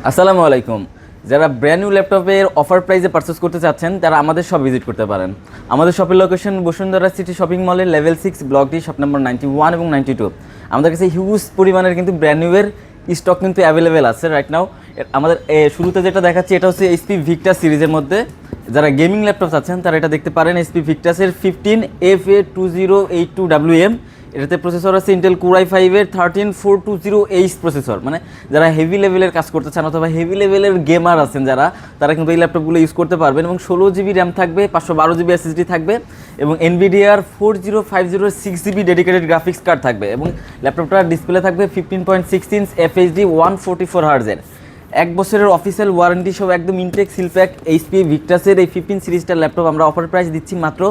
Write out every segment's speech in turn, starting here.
আসসালামু আলাইকুম। যারা ব্র্যান্ড নিউ ল্যাপটপের অফার প্রাইসে পারচেস করতে চাচ্ছেন তারা আমাদের শপ ভিজিট করতে পারেন। আমাদের শপের লোকেশন বসুন্ধরা সিটি শপিং মলের level 6 block D shop number 91 এবং 92। আমাদের কাছে হিউজ পরিমাণের কিন্তু ব্র্যান্ড নিউয়ের স্টক কিন্তু অ্যাভেলেবেল আছে রাইট নাও। আমাদের শুরুতে যেটা দেখাচ্ছি এটা হচ্ছে এইচপি ভিক্টাস সিরিজের মধ্যে। যারা গেমিং ল্যাপটপ চাচ্ছেন তারা এটা দেখতে পারেন, এইচপি ভিক্টাসের 15FA2082WM। এটাতে প্রসেসর আছে ইন্টেল কোর i5-এর 13420H প্রসেসর। মানে যারা হেভি লেভেলের কাজ করতে চান অথবা হেভি লেভেলের গেমার আছেন যারা, তারা কিন্তু এই ল্যাপটপগুলো ইউজ করতে পারবেন। এবং 16GB র্যাম থাকবে, 512GB SSD থাকবে এবং NVIDIA 4050 6GB dedicated graphics card থাকবে। এবং ল্যাপটপটার ডিসপ্লে থাকবে 15.6 ইঞ্চ FHD 144Hz-এর। 1 বছরের অফিসিয়াল ওয়ারেন্টি সহ একদম ইনটেক সিলপ্যাক এইচপি ভিক্টাসের এই 15 সিরিজটার ল্যাপটপ আমরা অফার প্রাইস দিচ্ছি মাত্র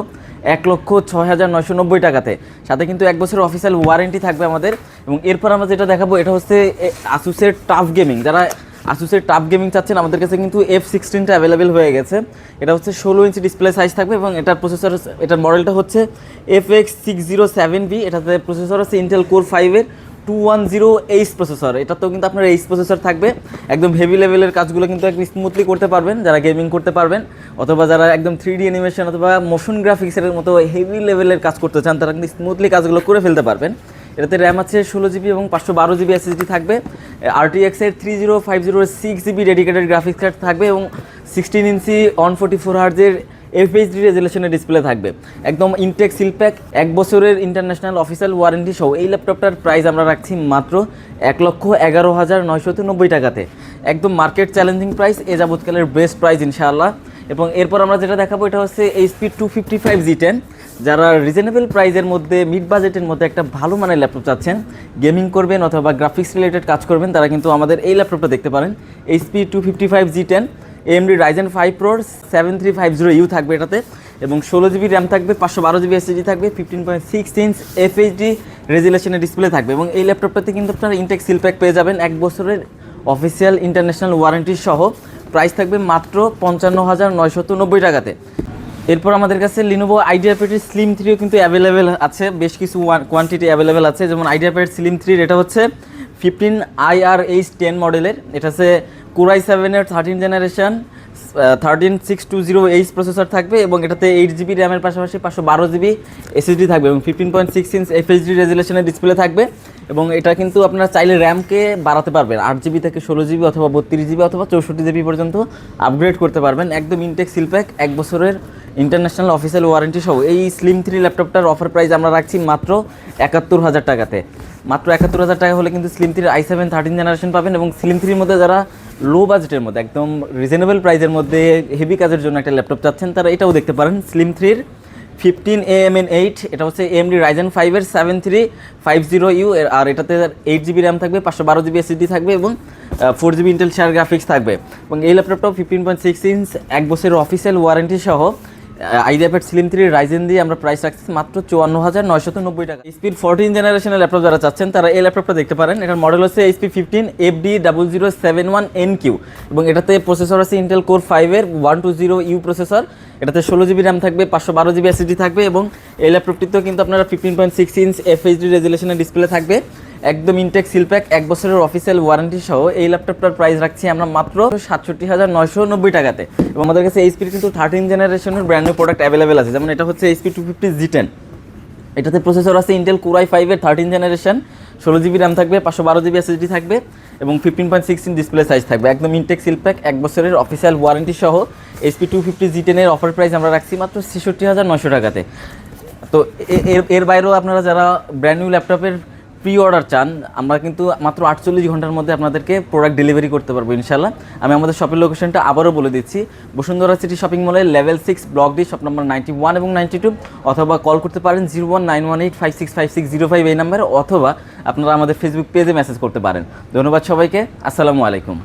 1,06,990 টাকাতে। সাথে কিন্তু 1 বছরের অফিসিয়াল ওয়ারেন্টি থাকবে আমাদের। এবং এরপর আমরা যেটা দেখাবো এটা হচ্ছে আসুসের টাফ গেমিং। যারা আসুসের টাফ গেমিং চাচ্ছেন আমাদের কাছে কিন্তু F16টা অ্যাভেলেবেল হয়ে গেছে। এটা হচ্ছে 16 ইঞ্চি ডিসপ্লে সাইজ থাকবে এবং এটার প্রসেসর, এটার মডেলটা হচ্ছে FX607B। এটাতে প্রসেসর আছে ইন্টেল কোর 5-এর 210H প্রসেসর। এটাতেও কিন্তু আপনার H প্রসেসর থাকবে। একদম হেভি লেভেলের কাজগুলো কিন্তু একদম স্মুথলি করতে পারবেন যারা গেমিং করতে পারবেন, অথবা যারা একদম 3D অ্যানিমেশন অথবা মোশন গ্রাফিক্সের মতো হেভি লেভেলের কাজ করতে চান তারা কিন্তু স্মুথলি কাজগুলো করে ফেলতে পারবেন। এটাতে র্যাম আছে 16GB এবং 512GB SSD থাকবে। RTX-এর 3050 ডেডিকেটেড গ্রাফিক্স কার্ড থাকবে এবং 16 ইঞ্চি 144Hz-এর FHD রেজুলেশনের ডিসপ্লে থাকবে। একদম ইনটেক সিলপ্যাক 1 বছরের ইন্টারন্যাশনাল অফিসিয়াল ওয়ারেন্টি সহ এই ল্যাপটপটার প্রাইস আমরা রাখছি মাত্র 1,11,990 টাকাতে। একদম মার্কেট চ্যালেঞ্জিং প্রাইস, এ যাবৎকালের বেস্ট প্রাইস ইনশাআল্লাহ। এবং এরপর আমরা যেটা দেখাবো এটা হচ্ছে HP 255 G10। যারা রিজনেবল প্রাইসের মধ্যে মিড বাজেটের মধ্যে একটা ভালো মানের ল্যাপটপ চাচ্ছেন, গেমিং করবেন অথবা গ্রাফিক্স রিলেটেড কাজ করবেন, তারা কিন্তু আমাদের এই ল্যাপটপটা দেখতে পারেন। HP 255 G10 AMD Ryzen 5 Pro 7350U থাকবে এটাতে এবং 16GB র্যাম থাকবে, 512GB SSD থাকবে, 15.6 ইঞ্চ FHD রেজুলেশনের ডিসপ্লে থাকবে। এবং এই ল্যাপটপটাতে কিন্তু আপনারা ইনটেক সিলপ্যাক পেয়ে যাবেন 1 বছরের অফিসিয়াল ইন্টারন্যাশনাল ওয়ারেন্টি সহ। প্রাইস থাকবে মাত্র 55,990 টাকাতে। এরপর আমাদের কাছে Lenovo IdeaPad Slim 3 কিন্তু অ্যাভেলেবেল আছে, বেশ কিছু কোয়ান্টিটি অ্যাভেলেবেল আছে। যেমন IdeaPad Slim 3 এটা হচ্ছে 15IRH10 মডেলের। এটা হচ্ছে কোর i7-এর 13 জেনারেশন 13620H প্রসেসর থাকবে এবং এটাতে 8GB র্যামের পাশাপাশি 512GB SSD থাকবে এবং 15.6 ইঞ্চ FHD রেজুলেশনের ডিসপ্লে থাকবে। এবং এটা কিন্তু আপনারা চাইলে র্যামকে বাড়াতে পারবেন, 8GB থেকে 16GB অথবা 32GB অথবা 64GB পর্যন্ত আপগ্রেড করতে পারবেন। একদম ইনটেক সিলপ্যাক 1 বছরের ইন্টারন্যাশনাল অফিসিয়াল ওয়ারেন্টি সহ এই স্লিম 3 ল্যাপটপটার অফার প্রাইস আমরা রাখছি মাত্র 71,000 টাকাতে। মাত্র 71,000 টাকা হলে কিন্তু স্লিম 3 i7 13 জেনারেশন পাবেন। এবং স্লিম 3-র মধ্যে যারা লো বাজেটের মধ্যে একদম রিজনেবল প্রাইসের মধ্যে হেভি কাজের জন্য একটা ল্যাপটপ চাচ্ছেন তারা এটাও দেখতে পারেন। স্লিম 3-র 15AMN8 এটা হচ্ছে AMD Ryzen 5-এর 7350U আর এটাতে 8GB র্যাম থাকবে, 512GB SSD থাকবে এবং 4GB ইন্টেল শেয়ার গ্রাফিক্স থাকবে। এবং এই ল্যাপটপটাও 15.6 ইঞ্চ 1 বছরের অফিসিয়াল ওয়ারেন্টি সহ IdeaPad Slim 3 Ryzen দিয়ে আমরা প্রাইস রাখছি মাত্র 54,990 টাকা। HP 14 জেনারেশনের ল্যাপটপ যারা চাচ্ছেন তারা এই ল্যাপটপটা দেখতে পারেন। এটার মডেল হচ্ছে HP 15FD0071NQ এবং এটাতে প্রসেসর আছে ইন্টেল কোর 5-এর 120U প্রসেসর। এটাতে 16GB র্যাম থাকবে, 512GB SSD থাকবে এবং এই ল্যাপটপটিতেও কিন্তু আপনারা 15.6 ইঞ্চ FHD রেজুলেশনের ডিসপ্লে থাকবে। একদম ইনটেক সিলপ্যাক 1 বছরের অফিসিয়াল ওয়ারেন্টি সহ এই ল্যাপটপটার প্রাইস রাখছি আমরা মাত্র 67,990 টাকাতে। এবং আমাদের কাছে HP কিন্তু 13 জেনারেশনের ব্র্যান্ড নিউ প্রোডাক্ট অ্যাভেলেবেল আছে। যেমন এটা হচ্ছে HP 250 G10। এটাতে প্রসেসর আছে ইন্টেল কোর i5-এর 13 জেনারেশন, 16GB র্যাম থাকবে, 512GB SSD থাকবে এবং 15.6 ইঞ্চ ডিসপ্লে সাইজ থাকবে। একদম ইনটেক সিলপ্যাক 1 বছরের অফিসিয়াল ওয়ারেন্টি সহ HP 250 G10-এর অফার প্রাইস আমরা রাখছি মাত্র 66,900 টাকাতে। তো এর বাইরেও আপনারা যারা ব্র্যান্ড নিউ ল্যাপটপের প্রি অর্ডার চান, আমরা কিন্তু মাত্র 48 ঘন্টার মধ্যে আপনাদেরকে প্রোডাক্ট ডেলিভারি করতে পারবো ইনশাল্লাহ। আমি আমাদের শপের লোকেশনটা আবারও বলে দিচ্ছি, বসুন্ধরা সিটি শপিং মলের level 6 block D shop number 91 এবং 92, অথবা কল করতে পারেন 01918565605 এই নাম্বারে, অথবা আপনারা আমাদের ফেসবুক পেজে মেসেজ করতে পারেন। ধন্যবাদ সবাইকে, আসসালামু আলাইকুম।